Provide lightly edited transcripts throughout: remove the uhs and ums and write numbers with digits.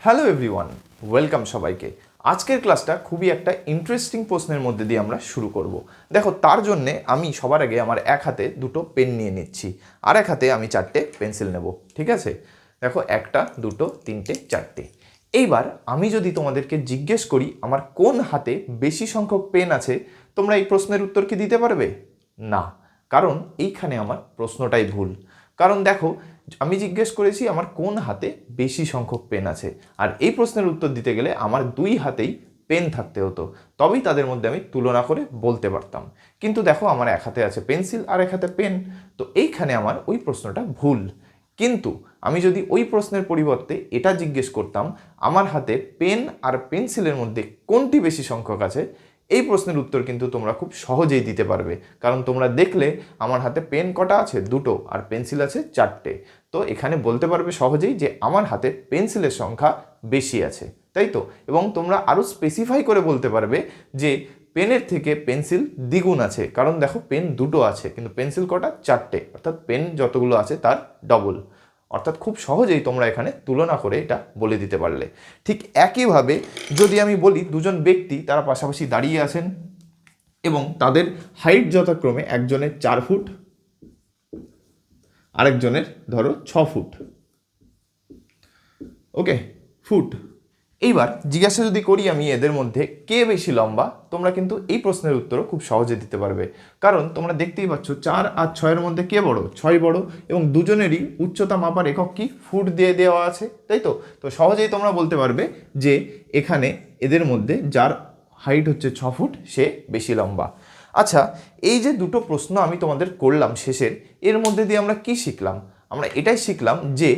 Hello everyone, welcome সবাইকে। আজকের ক্লাসটা খুবই একটা ইন্টারেস্টিং প্রশ্নের মধ্যে দিয়ে আমরা শুরু করব। দেখো, তার জন্যে আমি সবার আগে আমার এক হাতে দুটো পেন নিয়ে নিচ্ছি, আর এক হাতে আমি চারটে পেন্সিল নেব। ঠিক আছে, দেখো, একটা, দুটো, তিনটে, চারটে। এইবার আমি যদি তোমাদেরকে জিজ্ঞেস করি আমার কোন হাতে বেশি সংখ্যক পেন আছে, তোমরা এই প্রশ্নের উত্তর কি দিতে পারবে? না, কারণ এইখানে আমার প্রশ্নটাই ভুল। কারণ দেখো, আমি জিজ্ঞেস করেছি আমার কোন হাতে বেশি সংখ্যক পেন আছে, আর এই প্রশ্নের উত্তর দিতে গেলে আমার দুই হাতেই পেন থাকতে হতো, তবেই তাদের মধ্যে আমি তুলনা করে বলতে পারতাম। কিন্তু দেখো, আমার এক হাতে আছে পেন্সিল আর এক হাতে পেন, তো এইখানে আমার ওই প্রশ্নটা ভুল। কিন্তু আমি যদি ওই প্রশ্নের পরিবর্তে এটা জিজ্ঞেস করতাম আমার হাতে পেন আর পেন্সিলের মধ্যে কোনটি বেশি সংখ্যক আছে, এই প্রশ্নের উত্তর কিন্তু তোমরা খুব সহজেই দিতে পারবে। কারণ তোমরা দেখলে আমার হাতে পেন কটা আছে, দুটো, আর পেন্সিল আছে চারটে। তো এখানে বলতে পারবে সহজেই যে আমার হাতে পেন্সিলের সংখ্যা বেশি আছে, তাই তো? এবং তোমরা আরও স্পেসিফাই করে বলতে পারবে যে পেনের থেকে পেন্সিল দ্বিগুণ আছে, কারণ দেখো পেন দুটো আছে কিন্তু পেন্সিল কটা, চারটে, অর্থাৎ পেন যতগুলো আছে তার ডবল। অর্থাৎ খুব সহজেই তোমরা এখানে তুলনা করে এটা বলে দিতে পারলে। ঠিক একইভাবে যদি আমি বলি দুজন ব্যক্তি তারা পাশাপাশি দাঁড়িয়ে আছেন এবং তাদের হাইট যথাক্রমে একজনের 4 ফুট, আরেকজনের ধরো 6 ফুট। ওকে, ফুট। এইবার জিজ্ঞাসা যদি করি আমি এদের মধ্যে কে বেশি লম্বা, তোমরা কিন্তু এই প্রশ্নের উত্তরও খুব সহজে দিতে পারবে। কারণ তোমরা দেখতেই পাচ্ছ 4 আর 6-এর মধ্যে কে বড়? 6 বড়, এবং দুজনেরই উচ্চতা মাপার একক কি, ফুট দিয়ে দেওয়া আছে, তাই তো? তো সহজেই তোমরা বলতে পারবে যে এখানে এদের মধ্যে যার হাইট হচ্ছে 6 ফুট সে বেশি লম্বা। আচ্ছা, এই যে দুটো প্রশ্ন আমি তোমাদের করলাম শেষের, এর মধ্যে দিয়ে আমরা কি শিখলাম? আমরা এটাই শিখলাম যে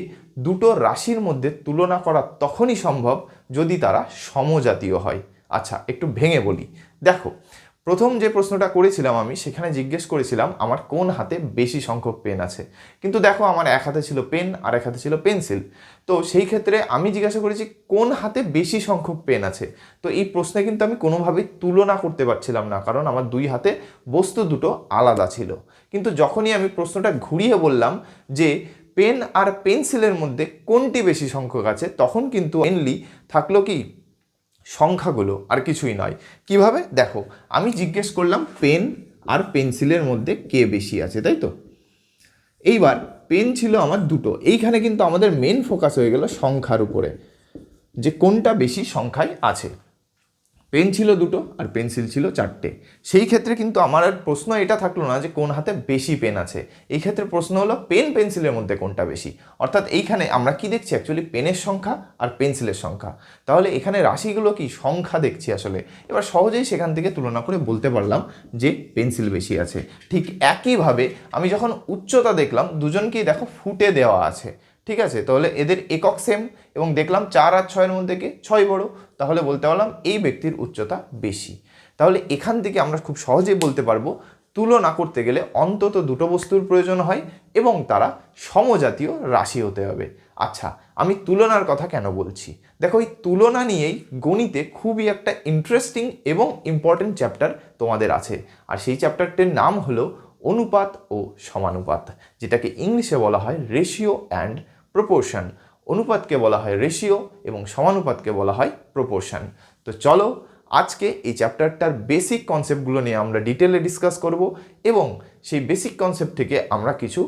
দুটো রাশির মধ্যে তুলনা করা তখনই সম্ভব যদি তারা সমজাতীয় হয়। আচ্ছা, একটু ভেঙে বলি। দেখো, প্রথম যে প্রশ্নটা করেছিলাম আমি, সেখানে জিজ্ঞেস করেছিলাম আমার কোন হাতে বেশি সংখ্যক পেন আছে। কিন্তু দেখো, আমার এক হাতে ছিল পেন আর এক হাতে ছিল পেন্সিল। তো সেই ক্ষেত্রে আমি জিজ্ঞাসা করেছি কোন হাতে বেশি সংখ্যক পেন আছে। তো এই প্রশ্নে কিন্তু আমি কোনোভাবেই তুলনা করতে পারছিলাম না, কারণ আমার দুই হাতে বস্তু দুটো আলাদা ছিল। কিন্তু যখনই আমি প্রশ্নটা ঘুরিয়ে বললাম যে পেন আর পেন্সিলের মধ্যে কোনটি বেশি সংখ্যক আছে, তখন কিন্তু মেনলি থাকলো কি, সংখ্যাগুলো, আর কিছুই নয়। কিভাবে? দেখো, আমি জিজ্ঞেস করলাম পেন আর পেন্সিলের মধ্যে কে বেশি আছে, তাই তো? এইবার পেন ছিল আমার দুটো, এইখানে কিন্তু আমাদের মেন ফোকাস হয়ে গেল সংখ্যার উপরে, যে কোনটা বেশি সংখ্যায় আছে। পেন ছিল দুটো আর পেন্সিল ছিল চারটে। সেই ক্ষেত্রে কিন্তু আমার আর প্রশ্ন এটা থাকলো না যে কোন হাতে বেশি পেন আছে, এই ক্ষেত্রে প্রশ্ন হলো পেন পেন্সিলের মধ্যে কোনটা বেশি। অর্থাৎ এইখানে আমরা কি দেখছি, অ্যাকচুয়ালি পেনের সংখ্যা আর পেন্সিলের সংখ্যা। তাহলে এখানে রাশিগুলো কি, সংখ্যা দেখছি আসলে। এবার সহজেই সেখান থেকে তুলনা করে বলতে পারলাম যে পেন্সিল বেশি আছে। ঠিক একইভাবে আমি যখন উচ্চতা দেখলাম, দুজনকেই দেখো ফুটে দেওয়া আছে, ঠিক আছে? তাহলে এদের একক সেম, এবং দেখলাম 4 আর 6-এর মধ্যে কে 6 বড়, তাহলে বলতে পারলাম এই ব্যক্তির উচ্চতা বেশি। তাহলে এখান থেকে আমরা খুব সহজেই বলতে পারবো তুলনা করতে গেলে অন্তত দুটো বস্তুর প্রয়োজন হয় এবং তারা সমজাতীয় রাশি হতে হবে। আচ্ছা, আমি তুলনার কথা কেন বলছি? দেখো, এই তুলনা নিয়েই গণিতে খুবই একটা ইন্টারেস্টিং এবং ইম্পর্টেন্ট চ্যাপ্টার তোমাদের আছে, আর সেই চ্যাপ্টারটির নাম হলো অনুপাত ও সমানুপাত, যেটাকে ইংলিশে বলা হয় রেশিও অ্যান্ড প্রপোর্শন। অনুপাতকে বলা হয় রেশিও এবং সমানুপাতকে বলা হয় প্রপোর্শন। তো চলো, আজকে এই চ্যাপ্টারটার বেসিক কনসেপ্টগুলো নিয়ে আমরা ডিটেলে ডিসকাস করব, এবং সেই বেসিক কনসেপ্ট থেকে আমরা কিছু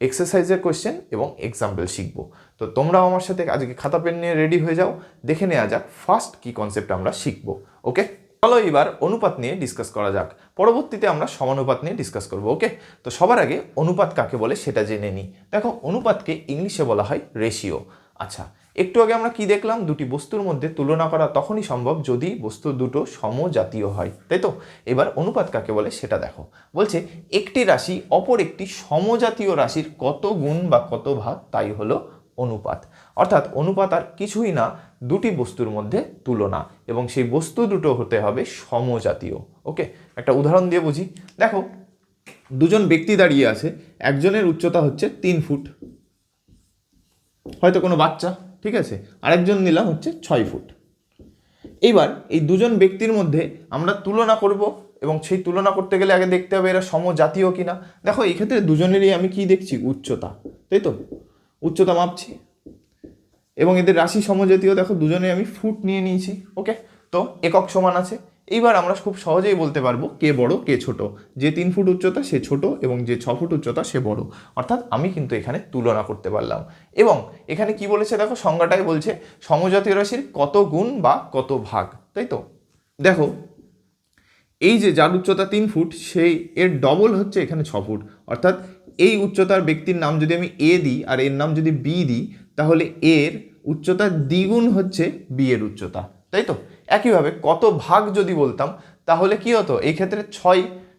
এক্সারসাইজের কোয়েশ্চেন এবং এক্সাম্পল শিখব। তো তোমরাও আমার সাথে আজকে খাতা পেন নিয়ে রেডি হয়ে যাও, দেখে নেওয়া যাক ফার্স্ট কি কনসেপ্ট আমরা শিখব। ওকে, চলো এবার অনুপাত নিয়ে ডিসকাস করা যাক, পরবর্তীতে আমরা সমানুপাত নিয়ে ডিসকাস করব। ওকে, তো সবার আগে অনুপাত কাকে বলে সেটা জেনে নিই। দেখো, অনুপাতকে ইংলিশে বলা হয় রেশিও। আচ্ছা, একটু আগে আমরা কি দেখলাম, দুটি বস্তুর মধ্যে তুলনা করা তখনই সম্ভব যদি বস্তু দুটো সমজাতীয় হয়, তাই তো? এবার অনুপাত কাকে বলে সেটা দেখো। বলছে একটি রাশি অপর একটি সমজাতীয় রাশির কত গুণ বা কত ভাগ, তাই হলো অনুপাত। অর্থাৎ অনুপাত আর কিছুই না, দুটি বস্তুর মধ্যে তুলনা, এবং সেই বস্তু দুটো হতে হবে সমজাতীয়। ওকে, একটা উদাহরণ দিয়ে বুঝি। দেখো, দুজন ব্যক্তি দাঁড়িয়ে আছে, একজনের উচ্চতা হচ্ছে 3 ফুট, হয়তো কোনো বাচ্চা, ঠিক আছে? আরেকজন নিলাম হচ্ছে 6 ফুট। এইবার এই দুজন ব্যক্তির মধ্যে আমরা তুলনা করব, এবং সেই তুলনা করতে গেলে আগে দেখতে হবে এরা সমজাতীয় কিনা। দেখো, এই ক্ষেত্রে দুজনেরই আমি কি দেখছি, উচ্চতা, তাই তো? উচ্চতা মাপছি, এবং এদের রাশি সমজাতীয়, দেখো দুজনে আমি ফুট নিয়ে নিয়েছি। ওকে, তো একক সমান আছে। এইবার আমরা খুব সহজেই বলতে পারবো কে বড় কে ছোট। যে 3 ফুট উচ্চতা সে ছোট এবং যে 6 ফুট উচ্চতা সে বড়। অর্থাৎ আমি কিন্তু এখানে তুলনা করতে পারলাম। এবং এখানে কি বলেছে দেখো, সংজ্ঞাটাই বলছে সমজাতীয় রাশির কত গুণ বা কত ভাগ, তাই তো। দেখো এই যে যার উচ্চতা 3 ফুট সেই এর ডবল হচ্ছে এখানে 6 ফুট। অর্থাৎ এই উচ্চতার ব্যক্তির নাম যদি আমি এ দিই আর এর নাম যদি বি দিই, তাহলে এর উচ্চতার দ্বিগুণ হচ্ছে বি এর উচ্চতা, তাই তো। একইভাবে কত ভাগ যদি বলতাম তাহলে কি হতো, এই ক্ষেত্রে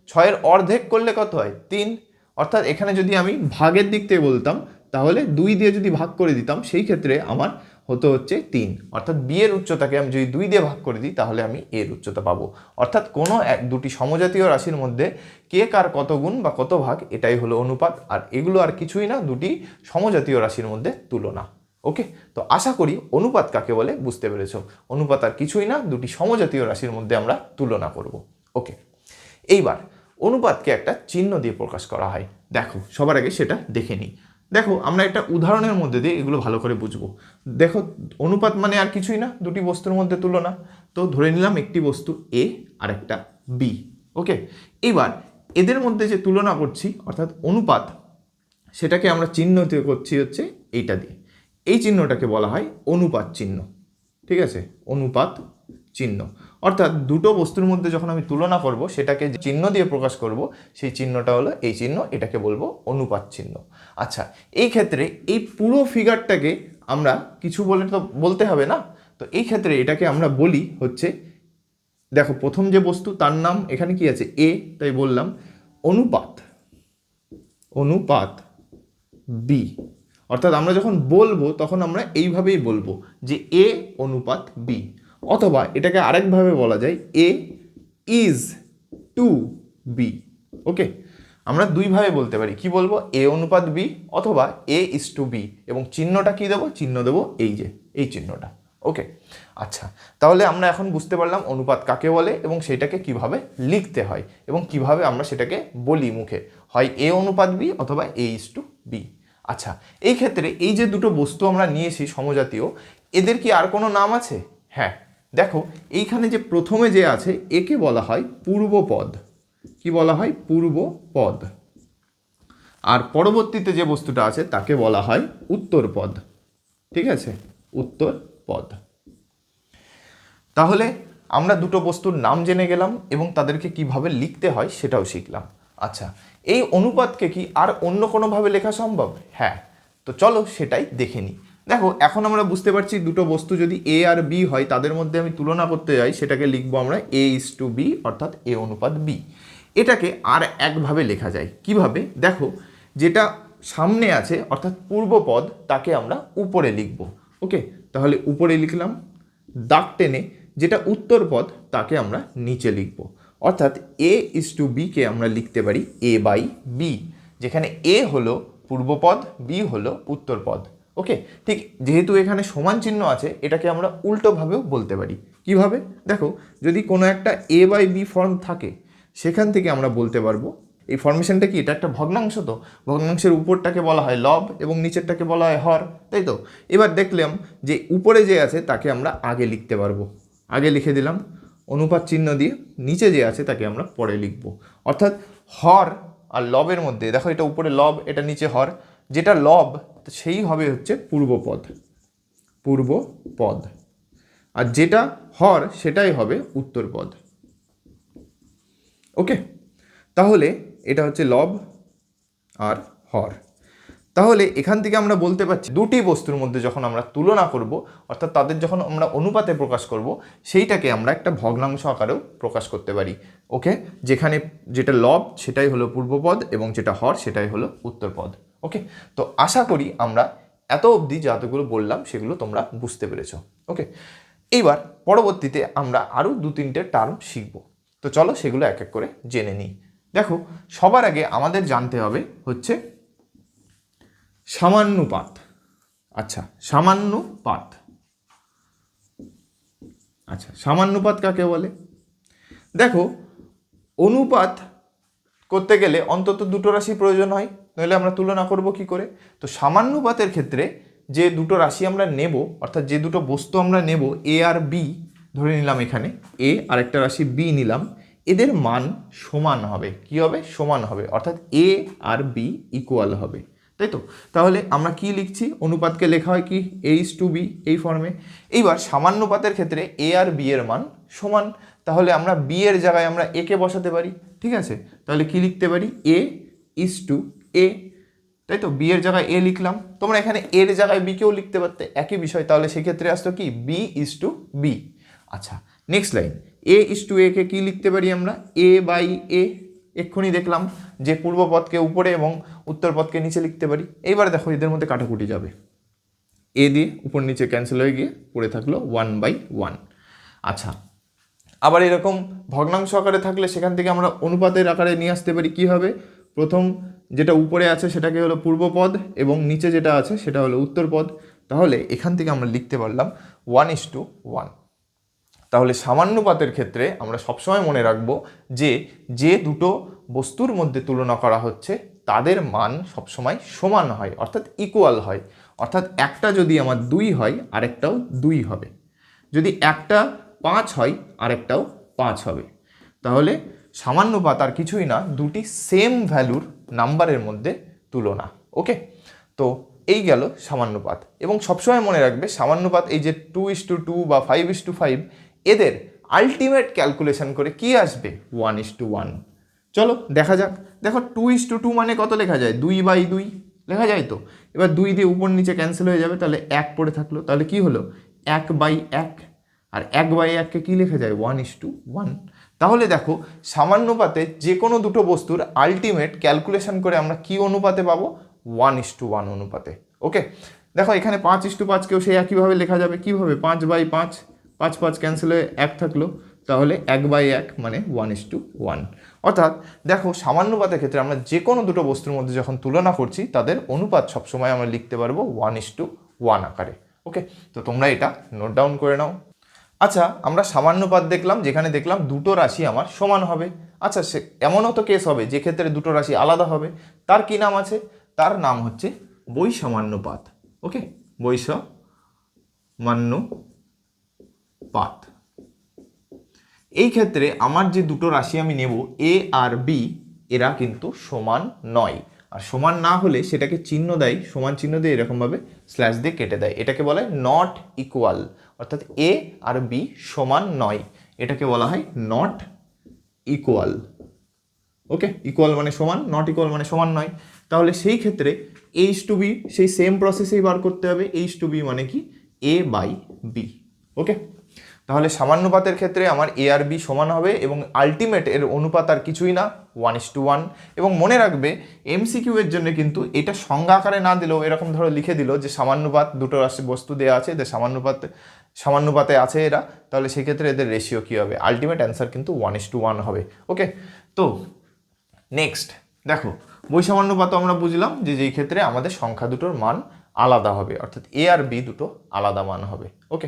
6 অর্ধেক করলে কত হয় 3। অর্থাৎ এখানে যদি আমি ভাগের দিক থেকে বলতাম তাহলে 2 দিয়ে যদি ভাগ করে দিতাম সেই ক্ষেত্রে আমার হতো হচ্ছে 3। অর্থাৎ বি এর উচ্চতাকে আমি যদি 2 দিয়ে ভাগ করে দিই তাহলে আমি এর উচ্চতা পাবো। অর্থাৎ কোনো দুটি সমজাতীয় রাশির মধ্যে কে কার কত গুণ বা কত ভাগ, এটাই হলো অনুপাত। আর এগুলো আর কিছুই না, দুটি সমজাতীয় রাশির মধ্যে তুলনা। ওকে, তো আশা করি অনুপাত কাকে বলে বুঝতে পেরেছো। অনুপাত আর কিছুই না, দুটি সমজাতীয় রাশির মধ্যে আমরা তুলনা করব। ওকে, এইবার অনুপাতকে একটা চিহ্ন দিয়ে প্রকাশ করা হয়। দেখো সবার আগে সেটা দেখে নিই। দেখো আমরা একটা উদাহরণের মধ্যে দিয়ে এগুলো ভালো করে বুঝবো। দেখো অনুপাত মানে আর কিছুই না, দুটি বস্তুর মধ্যে তুলনা। তো ধরে নিলাম একটি বস্তু এ আর একটা বি। ওকে, এবার এদের মধ্যে যে তুলনা করছি অর্থাৎ অনুপাত, সেটাকে আমরা চিহ্ন করছি হচ্ছে এইটা দিয়ে। এই চিহ্নটাকে বলা হয় অনুপাত চিহ্ন। ঠিক আছে, অনুপাত চিহ্ন। অর্থাৎ দুটো বস্তুর মধ্যে যখন আমি তুলনা করব সেটাকে যে চিহ্ন দিয়ে প্রকাশ করব সেই চিহ্নটা হলো এই চিহ্ন, এটাকে বলবো অনুপাত চিহ্ন। আচ্ছা, এই ক্ষেত্রে এই পুরো ফিগারটাকে আমরা কিছু বলে তো বলতে হবে না, তো এই ক্ষেত্রে এটাকে আমরা বলি হচ্ছে, দেখো প্রথম যে বস্তু তার নাম এখানে কি আছে এ, তাই বললাম অনুপাত, অনুপাত বি। অর্থাৎ আমরা যখন বলবো তখন আমরা এইভাবেই বলবো যে এ অনুপাত বি। অথবা এটাকে আরেকভাবে বলা যায় এ ইজ টু বি। ওকে, আমরা দুইভাবে বলতে পারি, কি বলবো এ অনুপাত বি অথবা এ ইজ টু বি। এবং চিহ্নটা কি দেবো, চিহ্ন দেবো এই যে এই চিহ্নটা। ওকে, আচ্ছা, তাহলে আমরা এখন বুঝতে পারলাম অনুপাত কাকে বলে এবং সেটাকে কিভাবে লিখতে হয় এবং কিভাবে আমরা সেটাকে বলি মুখে, হয় এ অনুপাত বি অথবা এ ইজ টু বি। আচ্ছা, এই ক্ষেত্রে এই যে দুটো বস্তু আমরা নিয়েছি সমজাতীয়, এদের কি আর কোনো নাম আছে? হ্যাঁ, দেখো এইখানে যে প্রথমে যে আছে একে বলা হয় পূর্বপদ। কি বলা হয়? পূর্বপদ। আর পরবর্তীতে যে বস্তুটা আছে তাকে বলা হয় উত্তরপদ। ঠিক আছে, উত্তরপদ। তাহলে আমরা দুটো বস্তুর নাম জেনে গেলাম এবং তাদেরকে কিভাবে লিখতে হয় সেটাও শিখলাম। আচ্ছা, এই অনুপাতকে কি আর অন্য কোনোভাবে লেখা সম্ভব? হ্যাঁ, তো চলো সেটাই দেখে নিই। দেখো এখন আমরা বুঝতে পারছি দুটো বস্তু যদি এ আর বি হয় তাদের মধ্যে আমি তুলনা করতে যাই, সেটাকে লিখবো আমরা এ ইজ টু বি অর্থাৎ এ অনুপাত বি। এটাকে আর একভাবে লেখা যায়, কিভাবে? দেখো যেটা সামনে আছে অর্থাৎ পূর্বপদ তাকে আমরা উপরে লিখব। ওকে, তাহলে উপরে লিখলাম, দাগ টেনে যেটা উত্তরপদ তাকে আমরা নিচে লিখব। অর্থাৎ এ ইজ টু বি কে আমরা লিখতে পারি এ বাই বি, যেখানে এ হলো পূর্বপদ, বি হলো উত্তরপদ। ওকে, ঠিক যেহেতু এখানে সমান চিহ্ন আছে এটাকে আমরা উল্টোভাবেও বলতে পারি। কিভাবে? দেখো যদি কোনো একটা এ বাই বি ফর্ম থাকে সেখান থেকে আমরা বলতে পারবো এই ফর্মেশনটা কি, এটা একটা ভগ্নাংশ, তো ভগ্নাংশের উপরটাকে বলা হয় লব এবং নিচেরটাকে বলা হয় হর, তাই তো। এবার দেখলাম যে উপরে যে আছে তাকে আমরা আগে লিখতে পারবো, আগে লিখে দিলাম অনুপাত চিহ্ন দিয়ে, নিচে যে আছে তাকে আমরা পরে লিখব। অর্থাৎ হর আর লবের মধ্যে দেখো এটা উপরে লব এটা নিচে হর, যেটা লব সেই হবে হচ্ছে পূর্বপদ, পূর্বপদ, আর যেটা হর সেটাই হবে উত্তরপদ। ওকে, তাহলে এটা হচ্ছে লব আর হর। তাহলে এখান থেকে আমরা বলতে পারছি দুটি বস্তুর মধ্যে যখন আমরা তুলনা করব অর্থাৎ তাদের যখন আমরা অনুপাতে প্রকাশ করব সেইটাকে আমরা একটা ভগ্নাংশ আকারেও প্রকাশ করতে পারি। ওকে, যেখানে যেটা লব সেটাই হলো পূর্বপদ এবং যেটা হর সেটাই হলো উত্তরপদ। ওকে, তো আশা করি আমরা এত অবধি যতগুলো বললাম সেগুলো তোমরা বুঝতে পেরেছো। ওকে, এইবার পরবর্তীতে আমরা আরও 2-3টে টার্ম শিখব। তো চলো সেগুলো এক এক করে জেনে নিই। দেখো সবার আগে আমাদের জানতে হবে হচ্ছে সামান্যপাত। আচ্ছা, সামান্যপাত, আচ্ছা সামান্যপাত কাকে বলে? দেখো অনুপাত করতে গেলে অন্তত দুটো রাশি প্রয়োজন হয়, নইলে আমরা তুলনা করব কি করে? তো সামান্যপাতের ক্ষেত্রে যে দুটো রাশি আমরা নেব, অর্থাৎ যে দুটো বস্তু আমরা নেব এ আর বি ধরে নিলাম, এখানে এ আর একটা রাশি বি নিলাম, এদের মান সমান হবে। কি হবে? সমান হবে, অর্থাৎ এ আর বি ইকুয়াল হবে, তাই তো? তাহলে আমরা কি লিখছি? অনুপাতকে লেখা হয় কি A/B এই ফর্মে। এইবার সামান্যপাতের ক্ষেত্রে এ আর বি এর মান সমান, তাহলে আমরা বি এর জায়গায় আমরা এ কে বসাতে পারি, ঠিক আছে? তাহলে কি লিখতে পারি? A/A, তাই তো? বি এর জায়গায় এ লিখলাম, তোমরা এখানে এর জায়গায় বি কেও লিখতে পারতে, একই বিষয়। তাহলে সেক্ষেত্রে আসতো কি B/B। আচ্ছা, নেক্সট লাইন, A/A কে কি লিখতে পারি আমরা? A/A। এক্ষুনি দেখলাম যে পূর্ব পদকে উপরে এবং উত্তর পদকে নিচে লিখতে পারি। এইবার দেখো এদের মধ্যে কাটাকুটি যাবে, এ দিয়ে উপর নিচে ক্যান্সেল হয়ে গিয়ে পড়ে থাকলো 1/1। আচ্ছা, আবার এরকম ভগ্নাংশ আকারে থাকলে সেখান থেকে আমরা অনুপাতের আকারে নিয়ে আসতে পারি। কি হবে? প্রথম যেটা উপরে আছে সেটাকে হলো পূর্বপদ এবং নিচে যেটা আছে সেটা হলো উত্তরপদ। তাহলে এখান থেকে আমরা লিখতে পারলাম 1:1। তাহলে সামান্যপাতের ক্ষেত্রে আমরা সবসময় মনে রাখবো যে যে দুটো বস্তুর মধ্যে তুলনা করা হচ্ছে তাদের মান সবসময় সমান হয়, অর্থাৎ ইকুয়াল হয়। অর্থাৎ একটা যদি আমার 2 হয় আরেকটাও 2 হবে, যদি একটা 5 হয় আরেকটাও 5 হবে। তাহলে সামান্যপাত আর কিছুই না, দুটি সেম ভ্যালুর নাম্বারের মধ্যে তুলনা। ওকে, তো এই গেল সামান্যপাত। এবং সবসময় মনে রাখবে সামান্যপাত এই যে 2:2 বা 5:5, এদের আলটিমেট ক্যালকুলেশন করে কি আসবে? 1:1। চলো দেখা যাক। দেখো 2:2 মানে কত লেখা যায়? 2/2 লেখা যায় তো। এবার 2 দিয়ে উপর নিচে ক্যান্সেল হয়ে যাবে, তাহলে 1 পড়ে থাকলো। তাহলে কি হলো? 1/1। আর 1/1কে কি লেখা যায়? 1:1। তাহলে দেখো সামান্যপাতে যে কোনো দুটো বস্তুর আলটিমেট ক্যালকুলেশন করে আমরা কি অনুপাতে পাবো? 1:1 অনুপাতে। ওকে, দেখো এখানে 5:5কেও সেই একইভাবে লেখা যাবে। কীভাবে? 5/5, 5 ক্যান্সেল হয়ে 1 থাকলো, তাহলে 1/1 মানে 1:1। অর্থাৎ দেখো সামান্যপাতের ক্ষেত্রে আমরা যে কোনো দুটো বস্তুর মধ্যে যখন তুলনা করছি তাদের অনুপাত সবসময় আমরা লিখতে পারবো 1:1 আকারে। ওকে, তো তোমরা এটা নোট ডাউন করে নাও। আচ্ছা, আমরা সামান্যপাত দেখলাম যেখানে দেখলাম দুটো রাশি আমার সমান হবে। আচ্ছা, সে এমনও তো কেস হবে যে ক্ষেত্রে দুটো রাশি আলাদা হবে, তার কি নাম আছে? তার নাম হচ্ছে বৈষমান্যপাত। ওকে, বৈষমান্যপাত। এই ক্ষেত্রে আমার যে দুটো রাশি আমি নেব এ আর বি, এরা কিন্তু সমান নয়। আর সমান না হলে সেটাকে চিহ্ন দেয়, সমান চিহ্ন দিয়ে এরকমভাবে স্ল্যাশ দিয়ে কেটে দেয়। এটাকে বলা হয় নট ইকুয়াল, অর্থাৎ এ আর বি সমান নয়, এটাকে বলা হয় নট ইকুয়াল। ওকে, ইকুয়াল মানে সমান, নট ইকুয়াল মানে সমান নয়। তাহলে সেই ক্ষেত্রে H2B সেই সেম প্রসেসেই বার করতে হবে। H2B মানে কি? A/B। ওকে, তাহলে সামান্যপাতের ক্ষেত্রে আমার এ আর বি সমান হবে এবং আলটিমেট এর অনুপাত আর কিছুই না, 1:1। এবং মনে রাখবে MCQ এর জন্য কিন্তু এটা সংজ্ঞা আকারে না দিলেও এরকম ধরো লিখে দিল যে সামান্যপাত দুটো রাশি বস্তু দেওয়া আছে, এদের সামান্যপাতে আছে এরা, তাহলে সেক্ষেত্রে এদের রেশিও কী হবে? আলটিমেট অ্যান্সার কিন্তু 1:1 হবে। ওকে, তো নেক্সট দেখো বৈষমান্যপাত আমরা বুঝলাম যে যেই ক্ষেত্রে আমাদের সংখ্যা দুটোর মান আলাদা হবে, অর্থাৎ এ আর বি দুটো আলাদা মান হবে। ওকে,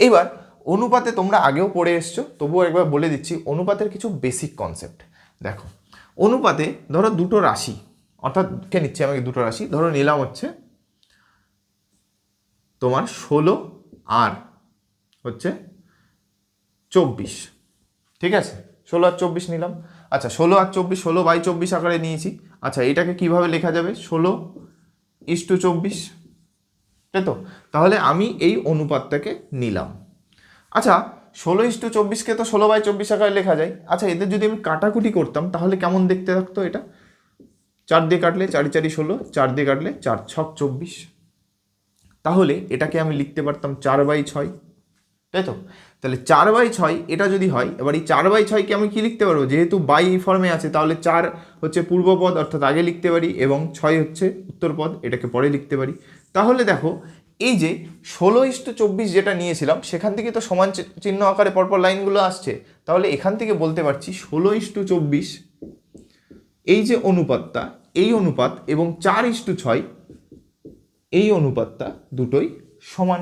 এইবার অনুপাতে তোমরা আগেও পড়ে এসছো, তবুও একবার বলে দিচ্ছি অনুপাতের কিছু বেসিক কনসেপ্ট। দেখো অনুপাতে ধরো দুটো রাশি, অর্থাৎ কে নিচ্ছি আমি দুটো রাশি, ধরো নিলাম হচ্ছে তোমার 16 আর হচ্ছে 24, ঠিক আছে? 16 আর 24 নিলাম। আচ্ছা, 16 আর 24, 16/24 আকারে নিয়েছি। আচ্ছা, এটাকে কিভাবে লেখা যাবে? 16:24, তাই তো? তাহলে আমি এই অনুপাতটাকে নিলাম। আচ্ছা, 16:24কে তো 16/24 আকারে লেখা যায়। আচ্ছা, এদের যদি আমি কাটাকুটি করতাম তাহলে কেমন দেখতে থাকতো এটা? 4 দিয়ে কাটলে 4×4 16, 4 দিয়ে কাটলে 4×6 24। তাহলে এটাকে আমি লিখতে পারতাম 4/6, তাই তো? তাহলে 4/6 এটা যদি হয়, এবার এই 4/6কে আমি কি লিখতে পারবো? যেহেতু বাই ফর্মে আছে তাহলে 4 হচ্ছে পূর্বপদ, অর্থাৎ আগে লিখতে পারি, এবং 6 হচ্ছে উত্তরপদ, এটাকে পরে লিখতে পারি। তাহলে দেখো এই যে 16:24 যেটা নিয়েছিলাম সেখান থেকে তো সমান চিহ্ন আকারে পরপর লাইনগুলো আসছে, তাহলে এখান থেকে বলতে পারছি 16:24 এই যে অনুপাতটা, এই অনুপাত এবং 4:6 এই অনুপাতটা দুটোই সমান,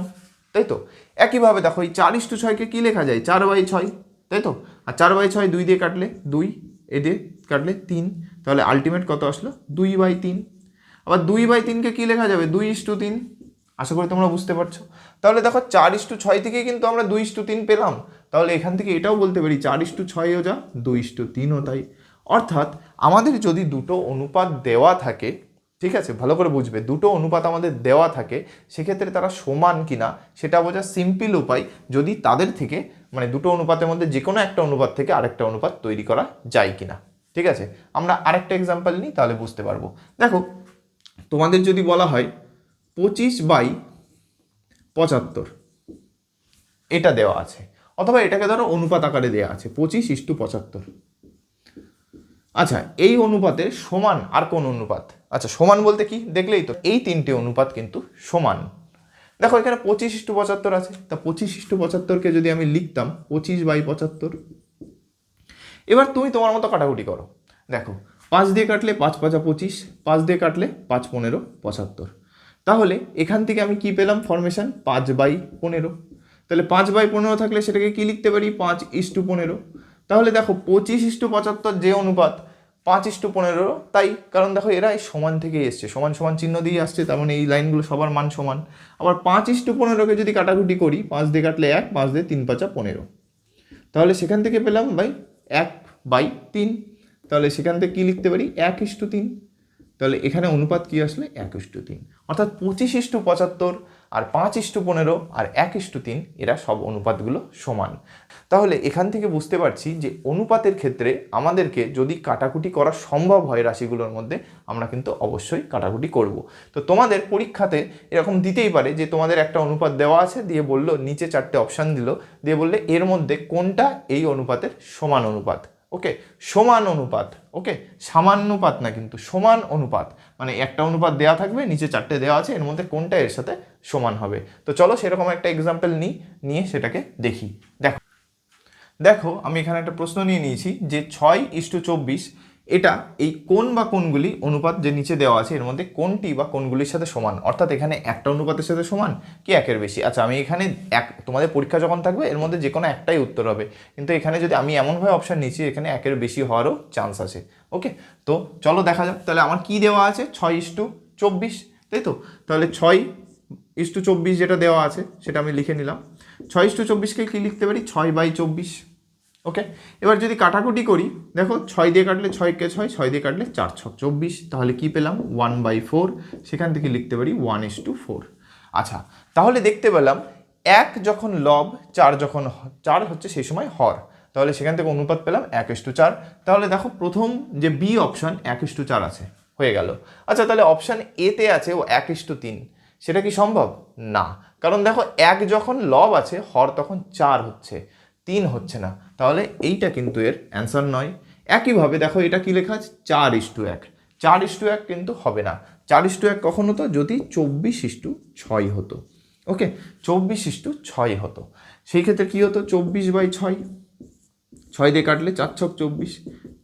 তাই তো? একইভাবে দেখো এই 4:6কে কি লেখা যায়? 4/6, তাই তো? আর 4/6 2 দিয়ে কাটলে 2, এ দিয়ে কাটলে 3, তাহলে আলটিমেট কত আসলো? 2/3। আবার 2/3কে কি লেখা যাবে? 2:3। আশা করি তোমরা বুঝতে পারছো। তাহলে দেখো 4:6 থেকে কিন্তু আমরা 2:3 পেলাম, তাহলে এখান থেকে এটাও বলতে পারি 4:6ও যা 2:3ও তাই। অর্থাৎ আমাদের যদি দুটো অনুপাত দেওয়া থাকে, ঠিক আছে, ভালো করে বুঝবে, দুটো অনুপাত আমাদের দেওয়া থাকে, সেক্ষেত্রে তারা সমান কিনা সেটা বোঝার সিম্পল উপায় যদি তাদের থেকে মানে দুটো অনুপাতের মধ্যে যে কোনো একটা অনুপাত থেকে আরেকটা অনুপাত তৈরি করা যায় কিনা। ঠিক আছে, আমরা আরেকটা এক্সাম্পল নিই, তাহলে বুঝতে পারবো। দেখো তোমাদের যদি বলা হয় 25/75 এটা দেওয়া আছে, অথবা এটাকে ধরো অনুপাত আকারে দেওয়া আছে 25:75। আচ্ছা, এই অনুপাতের সমান আর কোন অনুপাত? আচ্ছা, সমান বলতে কি দেখলেই তো, এই তিনটে অনুপাত কিন্তু সমান। দেখো এখানে 25:75 আছে, তা 25:75কে যদি আমি লিখতাম 25/75। এবার তুমি তোমার মতো কাটাকুটি করো। দেখো 5 দিয়ে কাটলে 5×5 = 25, 5 দিয়ে কাটলে 5×15 = 75। তাহলে এখান থেকে আমি কি পেলাম ফরমেশন? 5/15। তাহলে 5/15 থাকলে সেটাকে কি লিখতে পারি? 5:15। তাহলে দেখো 25:75 যে অনুপাত 5:15 তাই, কারণ দেখো এরা এই সমান থেকে এসছে, সমান সমান চিহ্ন দিয়ে আসছে, তার মানে এই লাইনগুলো সবার মান সমান। আবার 5:15কে যদি কাটাকুটি করি, 5 দিয়ে কাটলে 1, 5 দিয়ে 3×5 = 15। তাহলে সেখান থেকে পেলাম 1/3। তাহলে সেখান থেকে কি লিখতে পারি? 1:3। তাহলে এখানে অনুপাত কি আসলে? 1:3। অর্থাৎ 25:75 আর 5:15 আর 1:3 এরা সব অনুপাতগুলো সমান। তাহলে এখান থেকে বুঝতে পারছি যে অনুপাতের ক্ষেত্রে আমাদেরকে যদি কাটাকুটি করা সম্ভব হয় রাশিগুলোর মধ্যে, আমরা কিন্তু অবশ্যই কাটাকুটি করব। তো তোমাদের পরীক্ষাতে এরকম দিতেই পারে যে তোমাদের একটা অনুপাত দেওয়া আছে, দিয়ে বললো নিচে 4টে অপশান দিল, দিয়ে বললে এর মধ্যে কোনটা এই অনুপাতের সমান অনুপাত। ওকে, সমান অনুপাত, ওকে, সামান্যপাত না কিন্তু সমান অনুপাত, মানে একটা অনুপাত দেওয়া থাকবে, নিচে 4টে দেওয়া আছে, এর মধ্যে কোনটা এর সাথে সমান হবে। তো চলো সেরকম একটা এক্সাম্পল নিয়ে সেটাকে দেখি। দেখো দেখো আমি এখানে একটা প্রশ্ন নিয়ে নিয়েছি যে 6:24 এটা এই কোন বা কোনগুলি অনুপাত যে নিচে দেওয়া আছে এর মধ্যে কোনটি বা কোনগুলির সাথে সমান, অর্থাৎ এখানে একটা অনুপাতের সাথে সমান কি একের বেশি। আচ্ছা, আমি এখানে তোমাদের পরীক্ষা যখন থাকবে এর মধ্যে যে কোনো একটাই উত্তর হবে, কিন্তু এখানে যদি আমি এমনভাবে অপশান নিচ্ছি এখানে একের বেশি হওয়ারও চান্স আছে। ওকে, তো চলো দেখা যাক তাহলে আমার কি দেওয়া আছে, 6:24, তাই তো। তাহলে 6:24 যেটা দেওয়া আছে সেটা আমি লিখে নিলাম। 6:24কে কি লিখতে পারি? 6/24। ওকে, এবার যদি কাটাকুটি করি, দেখো 6 দিয়ে কাটলে 6কে 6, 6 দিয়ে কাটলে 4×6 = 24। তাহলে কি পেলাম? 1/4। সেখান থেকে লিখতে পারি 1:4। আচ্ছা, তাহলে দেখতে পেলাম 1 যখন লব, 4 যখন 4 হচ্ছে সেই সময় হর, তাহলে সেখান থেকে অনুপাত পেলাম 1:4। তাহলে দেখো প্রথম যে বি অপশান 1:4 আছে, হয়ে গেল। আচ্ছা, তাহলে অপশান এতে আছে ও 1:3, সেটা কি সম্ভব? না, কারণ দেখো 1 যখন লব আছে, হর তখন 4 হচ্ছে, 3 হচ্ছে না, তাহলে এইটা কিন্তু এর অ্যান্সার নয়। একইভাবে দেখো এটা কি লেখা আছে? 4:1। 4:1 কিন্তু হবে না। 4:1 কখন হতো? যদি 24:6 হতো। ওকে, 24:6 হতো, সেই ক্ষেত্রে কি হতো? 24/6, 6 দিয়ে কাটলে 4×6 = 24,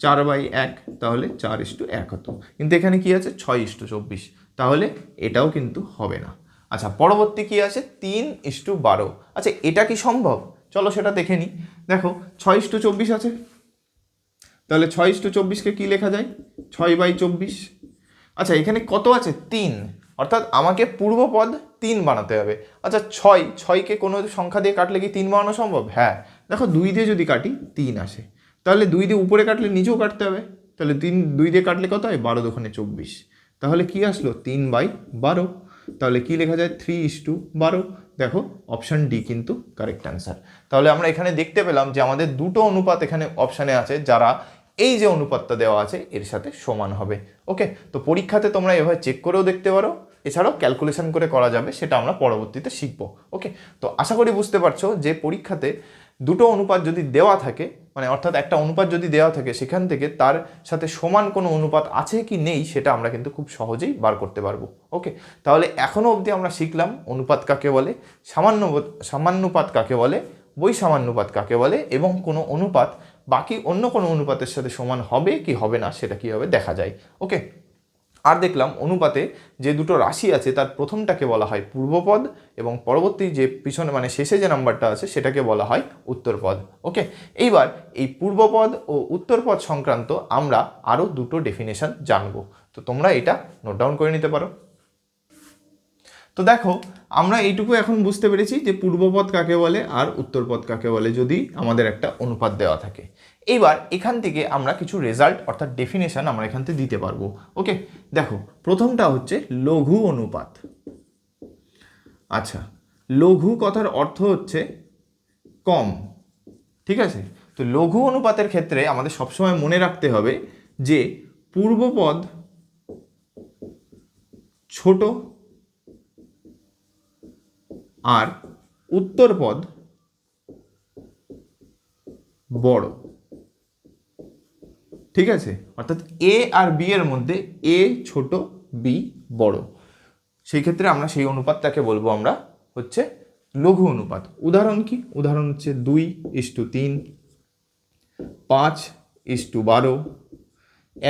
4/1, তাহলে 4:1 হতো। কিন্তু এখানে কি আছে? 6:24, তাহলে এটাও কিন্তু হবে না। আচ্ছা, পরবর্তী কি আছে? 3:12। আচ্ছা, এটা কি সম্ভব? চলো সেটা দেখে নিই। দেখো 6:24 আছে, তাহলে 6:24কে কি লেখা যায়? 6/24। আচ্ছা, এখানে কত আছে? 3, অর্থাৎ আমাকে পূর্বপদ 3 বানাতে হবে। আচ্ছা, 6কে কোনো সংখ্যা দিয়ে কাটলে কি 3 বানানো সম্ভব? হ্যাঁ, দেখো 2 দিয়ে যদি কাটি 3 আসে, তাহলে 2 দিয়ে উপরে কাটলে নিচেও কাটতে হবে, তাহলে 2 দিয়ে কাটলে কত হয়? 12×2 = 24। তাহলে কি আসলো? 3/12। তাহলে কি লেখা যায়? 3:12। দেখো অপশান ডি কিন্তু কারেক্ট অ্যান্সার। তাহলে আমরা এখানে দেখতে পেলাম যে আমাদের দুটো অনুপাত এখানে অপশানে আছে যারা এই যে অনুপাতটা দেওয়া আছে এর সাথে সমান হবে। ওকে, তো পরীক্ষাতে তোমরা এভাবে চেক করেও দেখতে পারো, এছাড়াও ক্যালকুলেশন করে করা যাবে, সেটা আমরা পরবর্তীতে শিখবো। ওকে, তো আশা করি বুঝতে পারছো যে পরীক্ষাতে দুটো অনুপাত যদি দেওয়া থাকে, মানে অর্থাৎ একটা অনুপাত যদি দেওয়া থাকে সেখান থেকে তার সাথে সমান কোনো অনুপাত আছে কি নেই সেটা আমরা কিন্তু খুব সহজেই বার করতে পারবো। ওকে, তাহলে এখনও অবধি আমরা শিখলাম অনুপাত কাকে বলে, সামান্যপাত কাকে বলে, বৈসামান্যপাত কাকে বলে, এবং কোনো অনুপাত বাকি অন্য কোনো অনুপাতের সাথে সমান হবে কি হবে না সেটা কীভাবে দেখা যায়। ওকে, আর দেখলাম অনুপাতে যে দুটো রাশি আছে তার প্রথমটাকে বলা হয় পূর্বপদ এবং পরবর্তী যে পিছনে মানে শেষে যে নাম্বারটা আছে সেটাকে বলা হয় উত্তরপদ। ওকে, এইবার এই পূর্বপদ ও উত্তরপদ সংক্রান্ত আমরা আরও দুটো ডেফিনেশন জানবো, তো তোমরা এটা নোট ডাউন করে নিতে পারো। তো দেখো আমরা এইটুকু এখন বুঝতে পেরেছি যে পূর্বপদ কাকে বলে আর উত্তরপদ কাকে বলে যদি আমাদের একটা অনুপাত দেওয়া থাকে। এইবার এখান থেকে আমরা কিছু রেজাল্ট অর্থাৎ ডেফিনেশন আমরা এখান থেকে দিতে পারবো। ওকে, দেখো প্রথমটা হচ্ছে লঘু অনুপাত। আচ্ছা, লঘু কথার অর্থ হচ্ছে কম, ঠিক আছে। তো লঘু অনুপাতের ক্ষেত্রে আমাদের সবসময় মনে রাখতে হবে যে পূর্বপদ ছোট আর উত্তরপদ বড়, ঠিক আছে। অর্থাৎ এ আর বি এর মধ্যে এ ছোট, বি বড়, সেই ক্ষেত্রে আমরা সেই অনুপাতটাকে বলবো আমরা হচ্ছে লঘু অনুপাত। উদাহরণ কি? উদাহরণ হচ্ছে 2:3, 5:12,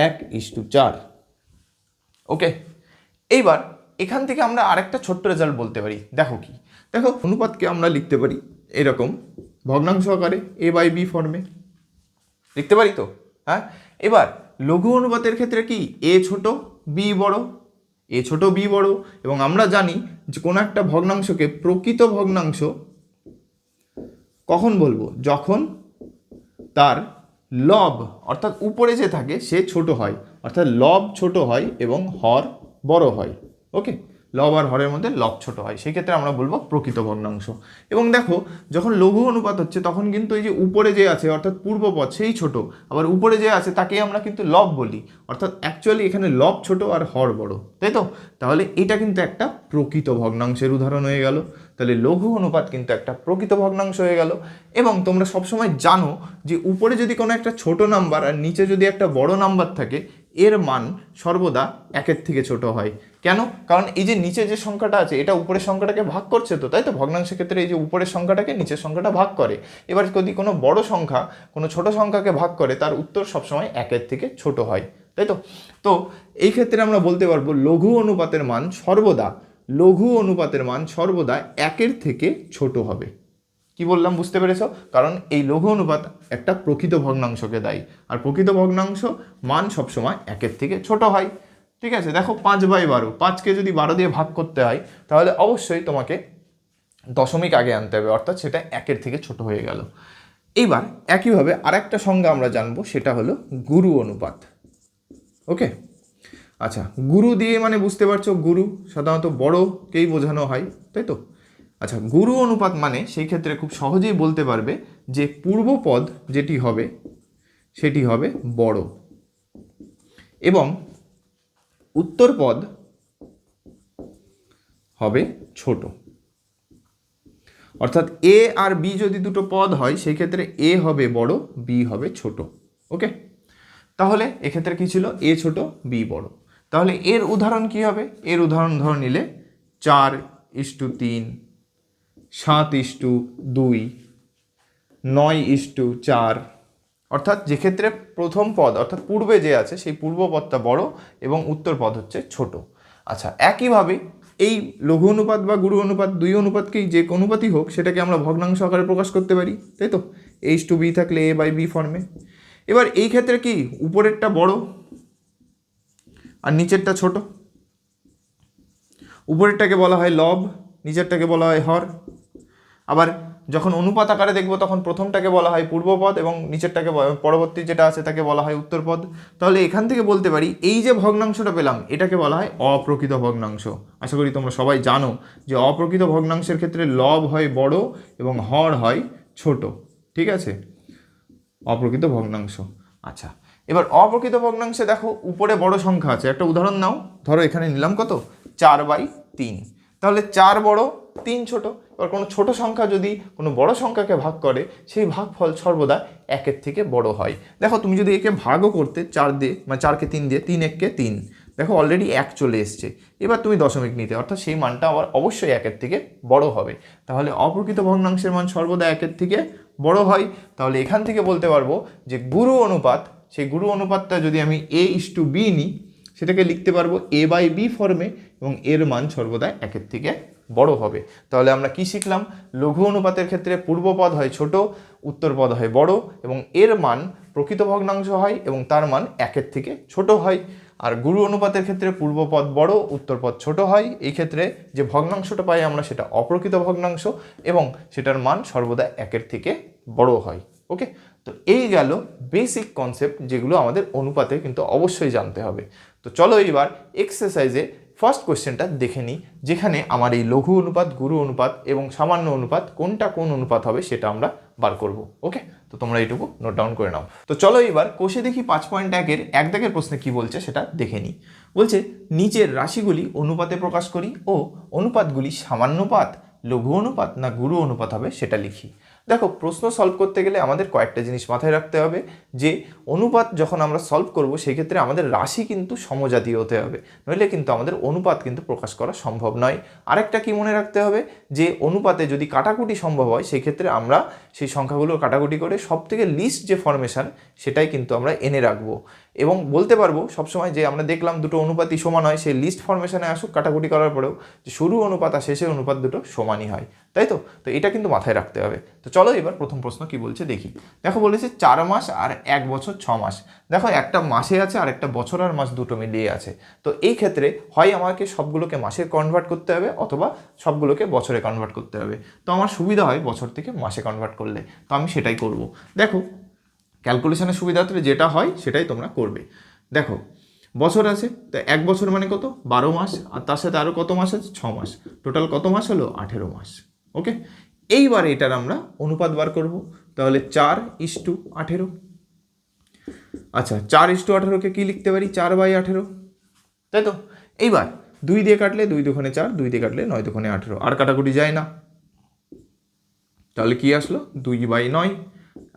1:4। ওকে, এইবার এখান থেকে আমরা আরেকটা ছোট্ট রেজাল্ট বলতে পারি। দেখো কি, দেখো অনুপাতকে আমরা লিখতে পারি এরকম ভগ্নাংশ আকারে a/b ফর্মে লিখতে পারি তো, হ্যাঁ। এবার লঘু অনুপাতের ক্ষেত্রে কি এ ছোট বি বড়, এ ছোট বি বড়, এবং আমরা জানি যে কোনো একটা ভগ্নাংশকে প্রকৃত ভগ্নাংশ কখন বলবো? যখন তার লব অর্থাৎ উপরে যে থাকে সে ছোট হয়, অর্থাৎ লব ছোট হয় এবং হর বড় হয়। ওকে, লব আর হরের মধ্যে লব ছোট হয়, সেই ক্ষেত্রে আমরা বলবো প্রকৃত ভগ্নাংশ। এবং দেখো যখন লঘু অনুপাত হচ্ছে তখন কিন্তু এই যে উপরে যে আছে অর্থাৎ পূর্বপদ সেই ছোট, আবার উপরে যে আছে তাকে আমরা কিন্তু লব বলি, অর্থাৎ অ্যাকচুয়ালি এখানে লব ছোট আর হর বড়, তাই তো। তাহলে এটা কিন্তু একটা প্রকৃত ভগ্নাংশের উদাহরণ হয়ে গেল। তাহলে লঘু অনুপাত কিন্তু একটা প্রকৃত ভগ্নাংশ হয়ে গেল। এবং তোমরা সবসময় জানো যে উপরে যদি কোনো একটা ছোট নাম্বার আর নিচে যদি একটা বড় নাম্বার থাকে এর মান সর্বদা 1-এর থেকে ছোট হয়। কেন? কারণ এই যে নিচে যে সংখ্যাটা আছে এটা উপরের সংখ্যাটাকে ভাগ করছে তো, তাই তো। ভগ্নাংশের ক্ষেত্রে এই যে উপরের সংখ্যাটাকে নিচের সংখ্যাটা ভাগ করে। এবার যদি কোনো বড় সংখ্যা কোনো ছোট সংখ্যাকে ভাগ করে তার উত্তর সবসময় 1-এর থেকে ছোট হয়, তাই তো। তো এই ক্ষেত্রে আমরা বলতে পারবো লঘু অনুপাতের মান সর্বদা 1-এর থেকে ছোট হবে। কি বললাম বুঝতে পেরেছ? কারণ এই লঘু অনুপাত একটা প্রকৃত ভগ্নাংশকে দেয়, আর প্রকৃত ভগ্নাংশ মান সবসময় 1-এর থেকে ছোট হয়, ঠিক আছে। দেখো 5/12, 5কে যদি 12 দিয়ে ভাগ করতে হয় তাহলে অবশ্যই তোমাকে দশমিক আগে আনতে হবে, অর্থাৎ সেটা 1-এর থেকে ছোট হয়ে গেল। এইবার একইভাবে আরেকটা সংজ্ঞা আমরা জানবো, সেটা হলো গুরু অনুপাত। ওকে, আচ্ছা, গুরু দিয়ে মানে বুঝতে পারছো, গুরু সাধারণত বড়কেই বোঝানো হয়, তাই তো। আচ্ছা, গুরু অনুপাত মানে সেই ক্ষেত্রে খুব সহজেই বলতে পারবে যে পূর্বপদ যেটি হবে সেটি হবে বড় এবং উত্তরপদ হবে ছোট। অর্থাৎ এ আর বি যদি দুটো পদ হয় সেই ক্ষেত্রে এ হবে বড়, বি হবে ছোট। ওকে, তাহলে এক্ষেত্রে কি ছিল? এ ছোট, বি বড়। তাহলে এর উদাহরণ কি হবে? এর উদাহরণ ধরে নিলে 4:3, 7:2, 9:4, অর্থাৎ যে ক্ষেত্রে প্রথম পদ অর্থাৎ পূর্বে যে আছে সেই পূর্ব পদটা বড় এবং উত্তর পদ হচ্ছে ছোট। আচ্ছা, একইভাবে এই লঘু অনুপাত বা গুরু অনুপাত দুই অনুপাতকেই যে অনুপাতই হোক সেটাকে আমরা ভগ্নাংশ আকারে প্রকাশ করতে পারি, তাই তো। h/b থাকলে a/b ফর্মে। এবার এই ক্ষেত্রে কি উপরেরটা বড় আর নিচেরটা ছোট। উপরেরটাকে বলা হয় লব, নিচেরটাকে বলা হয় হর। আবার যখন অনুপাত আকারে দেখব তখন প্রথমটাকে বলা হয় পূর্বপদ এবং নিচেরটাকে পরবর্তী যেটা আছে তাকে বলা হয় উত্তরপদ। তাহলে এখান থেকে বলতে পারি এই যে ভগ্নাংশটা পেলাম এটাকে বলা হয় অপ্রকৃত ভগ্নাংশ। আশা করি তোমরা সবাই জানো যে অপ্রকৃত ভগ্নাংশের ক্ষেত্রে লব হয় বড় এবং হর হয় ছোট, ঠিক আছে, অপ্রকৃত ভগ্নাংশ। আচ্ছা, এবার অপ্রকৃত ভগ্নাংশে দেখো উপরে বড় সংখ্যা আছে, একটা উদাহরণ নাও। ধরো এখানে নিলাম কত? 4/3। তাহলে 4 বড়, 3 ছোট। এবার কোনো ছোট সংখ্যা যদি কোনো বড় সংখ্যাকে ভাগ করে সেই ভাগফল সর্বদা 1-এর থেকে বড় হয়। দেখো তুমি যদি একে ভাগও করতে 4 দিয়ে, মানে 4কে 3 দিয়ে, 3 × 3, দেখো অলরেডি 1 চলে এসছে। এবার তুমি দশমিক নিতে, অর্থাৎ সেই মানটা আবার অবশ্যই 1-এর থেকে বড় হবে। তাহলে অপ্রকৃত ভগ্নাংশের মান সর্বদা 1-এর থেকে বড় হয়। তাহলে এখান থেকে বলতে পারবো যে গুরু অনুপাত, সেই গুরু অনুপাতটা যদি আমি a/b নিই সেটাকে লিখতে পারবো a/b ফর্মে এবং এর মান সর্বদা 1-এর থেকে বড় হবে। তাহলে আমরা কি শিখলাম? লঘু অনুপাতের ক্ষেত্রে পূর্বপদ হয় ছোট, উত্তরপদ হয় বড় এবং এর মান প্রকৃত ভগ্নাংশ হয় এবং তার মান 1-এর থেকে ছোট হয়। আর গুরু অনুপাতের ক্ষেত্রে পূর্বপদ বড়, উত্তরপদ ছোট হয়। এই ক্ষেত্রে যে ভগ্নাংশটা পাই আমরা সেটা অপ্রকৃত ভগ্নাংশ এবং সেটার মান সর্বদা 1-এর থেকে বড় হয়। ওকে, তো এই গেল বেসিক কনসেপ্ট যেগুলো আমাদের অনুপাতে কিন্তু অবশ্যই জানতে হবে। তো চলো এবার এক্সারসাইজে ফার্স্ট কোশ্চেনটা দেখে নিই, যেখানে আমার এই লঘু অনুপাত, গুরু অনুপাত এবং সামান্য অনুপাত কোনটা কোন অনুপাত হবে সেটা আমরা বার করব। ওকে, তো তোমরা এইটুকু নোট ডাউন করে নাও। তো চলো এবার কোষে দেখি 5.1-এর এক দাগের প্রশ্নে কি বলছে সেটা দেখে নিই। বলছে নিচের রাশিগুলি অনুপাতে প্রকাশ করি ও অনুপাতগুলি সামান্যপাত, লঘু অনুপাত না গুরু অনুপাত হবে সেটা লিখি। দেখো, প্রশ্ন সলভ করতে গেলে আমাদের কয়েকটা জিনিস মাথায় রাখতে হবে যে অনুপাত যখন আমরা সলভ করব সেই ক্ষেত্রে আমাদের রাশি কিন্তু সমজাতীয় হতে হবে, নইলে কিন্তু আমাদের অনুপাত কিন্তু প্রকাশ করা সম্ভব নয়। আরেকটা কি মনে রাখতে হবে যে অনুপাতে যদি কাটাকুটি সম্ভব হয় সেই ক্ষেত্রে আমরা সেই সংখ্যাগুলো কাটাকুটি করে সবথেকে লিস্ট যে ফরমেশন সেটাই কিন্তু আমরা এনে রাখবো এবং বলতে পারবো সবসময় যে আমরা দেখলাম দুটো অনুপাতই সমান হয়, সেই লিস্ট ফরমেশনে আসুক কাটাকুটি করার পরেও যে শুরু অনুপাত আর শেষের অনুপাত দুটো সমানই হয়, তাই তো? তো এটা কিন্তু মাথায় রাখতে হবে। তো চলো এবার প্রথম প্রশ্ন কি বলছে দেখি। দেখো, বলেছে 4 মাস আর 1 বছর 6 মাস। দেখো, একটা মাসে আছে আর একটা বছর আর মাস দুটো মিলিয়ে আছে। তো এই ক্ষেত্রে হয় আমাকে সবগুলোকে মাসে কনভার্ট করতে হবে অথবা সবগুলোকে বছরে কনভার্ট করতে হবে। তো আমার সুবিধা হয় বছর থেকে মাসে কনভার্ট করলে, তো আমি সেটাই করব। দেখো, ক্যালকুলেশনের সুবিধার্থে যেটা হয় সেটাই তোমরা করবে। দেখো, বছর আছে, তো 1 বছর মানে কত? 12 মাস, আর তার সাথে আরও কত মাস আছে? 6 মাস। টোটাল কত মাস হলো? 18 মাস। ওকে, এইবার এটার আমরা অনুপাত বার করব। তাহলে 4:18। আচ্ছা, 4:18কে কি লিখতে পারি? 4/18, তাই তো? এইবার 2 দিয়ে কাটলে 2 দুগুণে 4, 2 দিয়ে কাটলে 9 দুগুণে 18, আর কাটাকুটি যায় না, তাহলে কি আসলো? 2/9।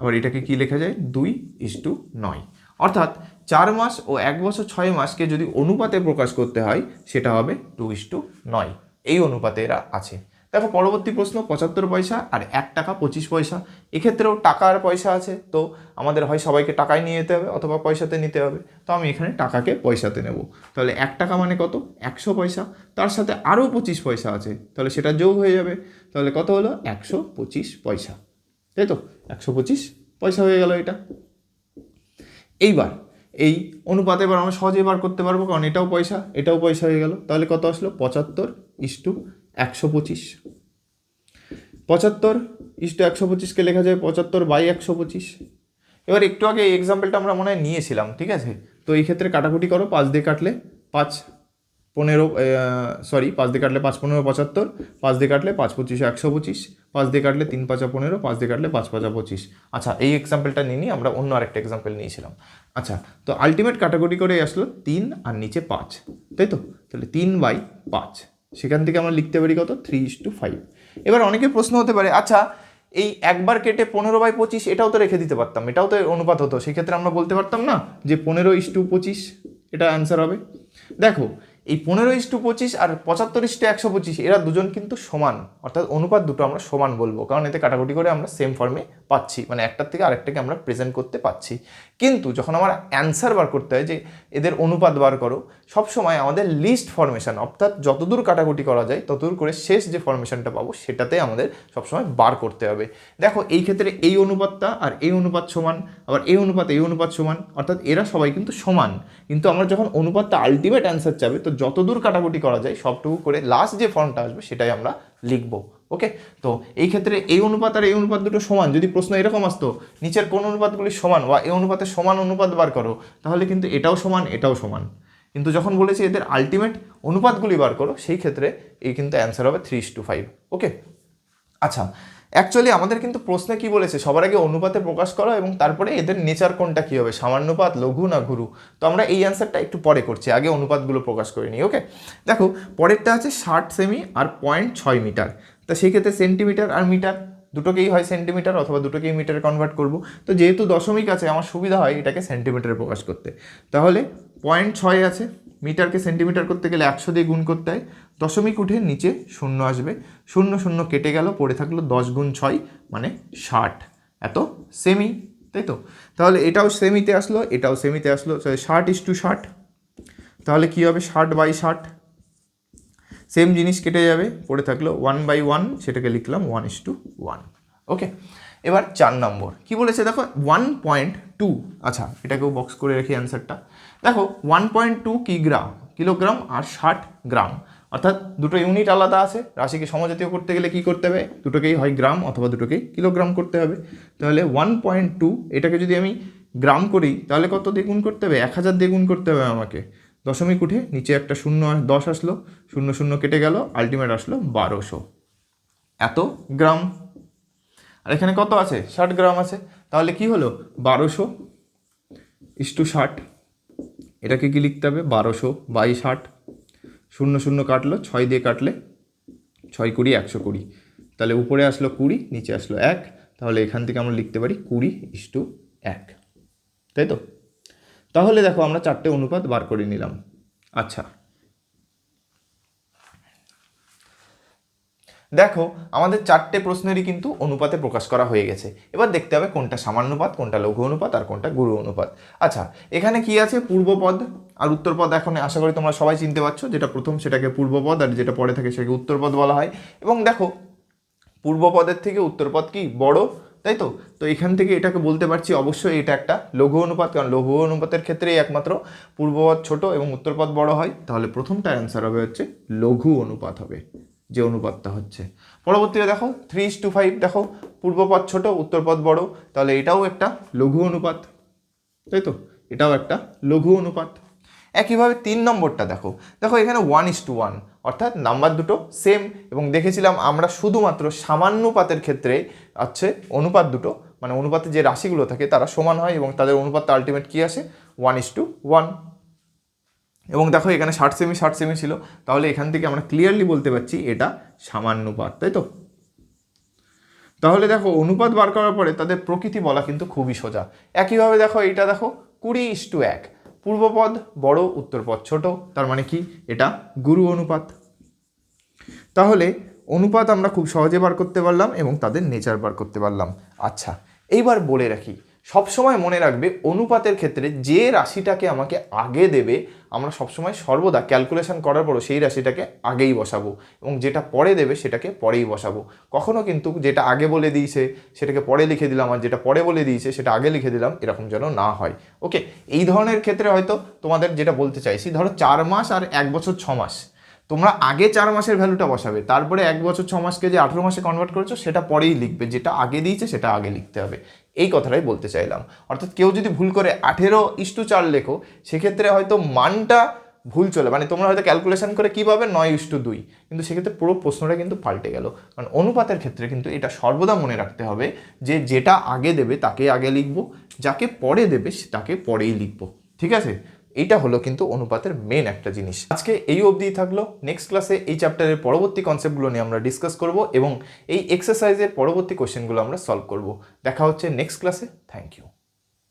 আবার এটাকে কি লেখা যায়? 2:9। অর্থাৎ 4 মাস ও 1 বছর 6 মাসকে যদি অনুপাতে প্রকাশ করতে হয় সেটা হবে 2:9। এই অনুপাতে এরা আছে। দেখো, পরবর্তী প্রশ্ন 75 পয়সা আর 1 টাকা 25 পয়সা। এক্ষেত্রেও টাকা আর পয়সা আছে, তো আমাদের হয় সবাইকে টাকায় নিয়ে যেতে হবে অথবা পয়সাতে নিতে হবে। তো আমি এখানে টাকাকে পয়সাতে নেব। তাহলে 1 টাকা মানে কত? 100 পয়সা। তার সাথে আরও 25 পয়সা আছে, তাহলে সেটা যোগ হয়ে যাবে। তাহলে কত হলো? 125 পয়সা, তাই তো? 125 পয়সা হয়ে গেল এটা। এইবার এই অনুপাতে এবার আমরা সহজে বার করতে পারবো, কারণ এটাও পয়সা এটাও পয়সা হয়ে গেল। তাহলে কত আসলো? 75:125। 75:125কে লেখা যায় 75/125। এবার একটু আগে এই এক্সাম্পলটা আমরা মনে হয় নিয়েছিলাম, ঠিক আছে? তো এই ক্ষেত্রে কাটাকুটি করো। 5 দিয়ে কাটলে 5 15, 5 দিয়ে কাটলে 5 15 75, 5 দিয়ে কাটলে 5 25 125, 5 দিয়ে কাটলে 3 5 15, 5 দিয়ে কাটলে 5 5 25। আচ্ছা, এই এক্সাম্পলটা নিয়ে আমরা অন্য আরেকটা এক্সাম্পল নিয়েছিলাম। আচ্ছা, তো আলটিমেট কাটাকুটি করে আসলো 3 আর নিচে 5, তাই তো? তাহলে 3/5, সেখান থেকে আমরা লিখতে পারি কত? 3:5। এবার অনেকের প্রশ্ন হতে পারে, আচ্ছা এই একবার কেটে 15/25 এটাও তো রেখে দিতে পারতাম, এটাও তো অনুপাত হতো, সেক্ষেত্রে আমরা বলতে পারতাম না যে 15:25 এটা অ্যান্সার হবে। দেখো, এই 15:25 আর 75:125 এরা দুজন কিন্তু সমান, অর্থাৎ অনুপাত দুটো আমরা সমান বলবো, কারণ এতে কাটাকুটি করে আমরা সেম ফর্মে পাচ্ছি, মানে একটার থেকে আরেকটাকে আমরা প্রেজেন্ট করতে পাচ্ছি। কিন্তু যখন আমার অ্যান্সার বার করতে হয় যে এদের অনুপাত বার করো, সবসময় আমাদের লিস্ট ফরমেশন, অর্থাৎ যতদূর কাটাকুটি করা যায় ততদূর করে শেষ যে ফরমেশনটা পাবো সেটাতে আমাদের সবসময় বার করতে হবে। দেখো, এই ক্ষেত্রে এই অনুপাতটা আর এই অনুপাত সমান, আবার এই অনুপাত সমান, অর্থাৎ এরা সবাই কিন্তু সমান। কিন্তু আমরা যখন অনুপাতটা আলটিমেট অ্যান্সার চাবে, তো যতদূর কাটাকুটি করা যায় সবটুকু করে লাস্ট যে ফর্মটা আসবে সেটাই আমরা লিখবো। ওকে, তো এই ক্ষেত্রে এই অনুপাত আর এই অনুপাত দুটো সমান, যদি প্রশ্ন এরকম আসতো নিচের কোন অনুপাতগুলি সমান বা এই অনুপাতের সমান অনুপাত বার করো, তাহলে কিন্তু এটাও সমান এটাও সমান। কিন্তু যখন বলেছি এদের আলটিমেট অনুপাতগুলি বার করো, সেই ক্ষেত্রে এই কিন্তু অ্যান্সার হবে 3:5। ওকে, আচ্ছা, অ্যাকচুয়ালি আমাদের কিন্তু প্রশ্নে কি বলেছে, সবার আগে অনুপাতে প্রকাশ করো এবং তারপরে এদের নেচার কোনটা কী হবে, সামান্যপাত, লঘু না গুরু। তো আমরা এই অ্যান্সারটা একটু পরে করছি, আগে অনুপাতগুলো প্রকাশ করে নিই। ওকে, দেখো, পরেরটা আছে 60 সেমি আর 0.6 মিটার। তা সেই ক্ষেত্রে সেন্টিমিটার আর মিটার দুটোকেই হয় সেন্টিমিটার অথবা দুটোকেই মিটারে কনভার্ট করব। তো যেহেতু দশমিক আছে আমার সুবিধা হয় এটাকে সেন্টিমিটারে প্রকাশ করতে। তাহলে 0.6 আছে, মিটারকে সেন্টিমিটার করতে গেলে 100 দিয়ে গুণ করতে হয়, দশমিক উঠে নিচে 0 আসবে, 0 0 কেটে গেল, পড়ে থাকলো 10 × 6 মানে 60, এত সেমি, তাই তো? তাহলে এটাও সেমিতে আসলো এটাও সেমিতে আসলো, 60:60। তাহলে কী হবে? 60/60, সেম জিনিস কেটে যাবে, পড়ে থাকলো 1/1, সেটাকে লিখলাম 1:1। ওকে, এবার 4 নম্বর কি বলেছে দেখো 1.2, আচ্ছা এটাকেও বক্স করে রেখে অ্যান্সারটা দেখো 1.2 কিলোগ্রাম আর 60 গ্রাম, অর্থাৎ দুটো ইউনিট আলাদা আছে। রাশিকে সমজাতীয় করতে গেলে কি করতে হবে, দুটোকেই হয় গ্রাম অথবা দুটোকেই কিলোগ্রাম করতে হবে। তাহলে 1.2 এটাকে যদি আমি গ্রাম করি তাহলে কত দিয়ে গুণ করতে হবে, 1000 দিয়ে গুণ করতে হবে আমাকে। দশমিক উঠে নিচে একটা 10 আসলো, 0 কেটে গেল, আলটিমেট আসলো 1200 এত গ্রাম। আর এখানে কত আছে, 60 গ্রাম আছে। তাহলে কি হলো 1200:60, এটাকে কি লিখতে হবে 1200/60, 0 কাটলো, 6 দিয়ে কাটলে 6 20 120, তাহলে উপরে আসলো 20, নিচে আসলো 1, তাহলে এখান থেকে আমরা লিখতে পারি 20:1, তাই তো। তাহলে দেখো আমরা 4টে অনুপাত বার করে নিলাম। আচ্ছা দেখো আমাদের 4টে প্রশ্নেরই কিন্তু অনুপাতে প্রকাশ করা হয়ে গেছে। এবার দেখতে হবে কোনটা সামান্যপাত, কোনটা লঘু অনুপাত আর কোনটা গুরু অনুপাত। আচ্ছা এখানে কি আছে, পূর্বপদ আর উত্তরপদ। এখন আশা করি তোমরা সবাই চিনতে পারছো, যেটা প্রথম সেটাকে পূর্বপদ আর যেটা পরে থাকে সেটাকে উত্তরপদ বলা হয়। এবং দেখো পূর্বপদের থেকে উত্তরপদ কি বড়, তাই তো। তো এখান থেকে এটাকে বলতে পারছি অবশ্যই এটা একটা লঘু অনুপাত, কারণ লঘু অনুপাতের ক্ষেত্রেই একমাত্র পূর্বপদ ছোট এবং উত্তরপদ বড় হয়। তাহলে প্রথমটা অ্যান্সার হবে হচ্ছে লঘু অনুপাত হবে, যে অনুপাতটা হচ্ছে। পরবর্তীতে দেখো 3:5, দেখো পূর্বপদ ছোট উত্তরপদ বড়, তাহলে এটাও একটা লঘু অনুপাত, তাই তো, এটাও একটা লঘু অনুপাত। একইভাবে 3 নম্বরটা দেখো, দেখো এখানে 1:1, অর্থাৎ নাম্বার দুটো সেম। এবং দেখেছিলাম আমরা শুধুমাত্র সামান্যপাতের ক্ষেত্রে আছে অনুপাত দুটো, মানে অনুপাতে যে রাশিগুলো থাকে তারা সমান হয় এবং তাদের অনুপাতটা আলটিমেট কী আসে 1:1। এবং দেখো এখানে 60 সেমি ছিল, তাহলে এখান থেকে আমরা ক্লিয়ারলি বলতে পারছি এটা সামান্যপাত, তাই তো। তাহলে দেখো অনুপাত বার করার পরে তাদের প্রকৃতি বলা কিন্তু খুবই সোজা। একইভাবে দেখো এইটা দেখো 20:1, পূর্বপদ বড় উত্তরপদ ছোট, তার মানে কি এটা গুরু অনুপাত। তাহলে অনুপাত আমরা খুব সহজে বার করতে পারলাম এবং তাদের নেচার বার করতে পারলাম। আচ্ছা এইবার বলে রাখি, সবসময় মনে রাখবে অনুপাতের ক্ষেত্রে যে রাশিটাকে আমাকে আগে দেবে আমরা সবসময় সর্বদা ক্যালকুলেশন করার পরও সেই রাশিটাকে আগেই বসাবো এবং যেটা পরে দেবে সেটাকে পরেই বসাবো। কখনো কিন্তু যেটা আগে বলে দিয়েছে সেটাকে পরে লিখে দিলাম আর যেটা পরে বলে দিয়েছে সেটা আগে লিখে দিলাম, এরকম যেন না হয়। ওকে, এই ধরনের ক্ষেত্রে হয়তো তোমাদের যেটা বলতে চাইছি, ধরো 4 মাস আর 1 বছর 6 মাস, তোমরা আগে 4 মাসের ভ্যালুটা বসাবে, তারপরে 1 বছর 6 মাসকে যে 18 মাসে কনভার্ট করেছো সেটা পরেই লিখবে, যেটা আগে দিয়েছে সেটা আগে লিখতে হবে। এই কথাটাই বলতে চাইলাম। অর্থাৎ কেউ যদি ভুল করে 18:4 লেখো সেক্ষেত্রে হয়তো মানটা ভুল চলে, মানে তোমরা হয়তো ক্যালকুলেশন করে কী পাবে 9:2, কিন্তু সেক্ষেত্রে পুরো প্রশ্নটা কিন্তু পাল্টে গেল। কারণ অনুপাতের ক্ষেত্রে কিন্তু এটা সর্বদা মনে রাখতে হবে যে যেটা আগে দেবে তাকে আগে লিখবো, যাকে পরে দেবে তাকে পরেই লিখবো, ঠিক আছে। এইটা হলো কিন্তু অনুপাতের মেন একটা জিনিস। আজকে এই অবধিই থাকলো। নেক্সট ক্লাসে এই চ্যাপ্টারের পরবর্তী কনসেপ্টগুলো নিয়ে আমরা ডিসকাস করব এবং এই এক্সারসাইজের পরবর্তী কোশ্চেনগুলো আমরা সলভ করব। দেখা হচ্ছে নেক্সট ক্লাসে। Thank you.